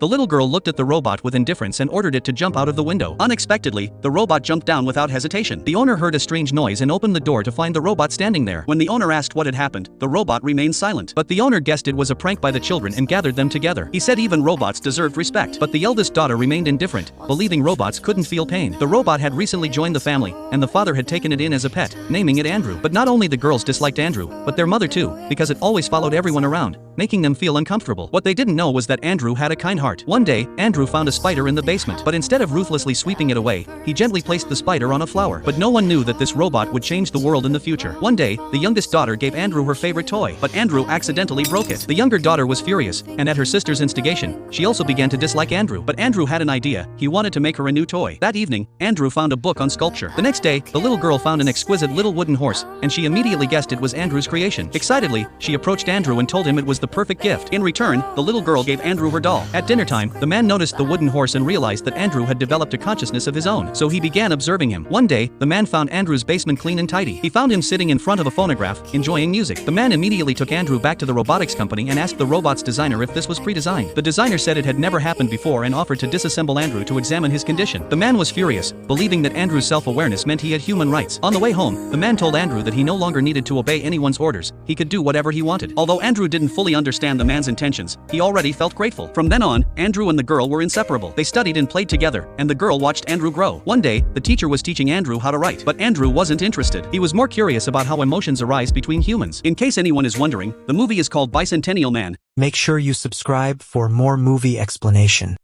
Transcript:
The little girl looked at the robot with indifference and ordered it to jump out of the window. Unexpectedly, the robot jumped down without hesitation. The owner heard a strange noise and opened the door to find the robot standing there. When the owner asked what had happened, the robot remained silent. But the owner guessed it was a prank by the children and gathered them together. He said even robots deserved respect. But the eldest daughter remained indifferent, believing robots couldn't feel pain. The robot had recently joined the family, and the father had taken it in as a pet, naming it Andrew. But not only the girls disliked Andrew, but their mother too, because it always followed everyone around, making them feel uncomfortable. What they didn't know was that Andrew had a kind heart. One day, Andrew found a spider in the basement, but instead of ruthlessly sweeping it away, he gently placed the spider on a flower. But no one knew that this robot would change the world in the future. One day, the youngest daughter gave Andrew her favorite toy, but Andrew accidentally broke it. The younger daughter was furious, and at her sister's instigation, she also began to dislike Andrew. But Andrew had an idea. He wanted to make her a new toy. That evening, Andrew found a book on sculpture. The next day, the little girl found an exquisite little wooden horse, and she immediately guessed it was Andrew's creation. Excitedly, she approached Andrew and told him it was the perfect gift. In return, the little girl gave Andrew her doll. At dinner time, the man noticed the wooden horse and realized that Andrew had developed a consciousness of his own, so he began observing him. One day, the man found Andrew's basement clean and tidy. He found him sitting in front of a phonograph, enjoying music. The man immediately took Andrew back to the robotics company and asked the robot's designer if this was pre-designed. The designer said it had never happened before and offered to disassemble Andrew to examine his condition. The man was furious, believing that Andrew's self-awareness meant he had human rights. On the way home, the man told Andrew that he no longer needed to obey anyone's orders. He could do whatever he wanted. Although Andrew didn't fully understand the man's intentions, he already felt grateful. From then on, Andrew and the girl were inseparable. They studied and played together, and the girl watched Andrew grow. One day, the teacher was teaching Andrew how to write, but Andrew wasn't interested. He was more curious about how emotions arise between humans. In case anyone is wondering, the movie is called Bicentennial Man. Make sure you subscribe for more movie explanation.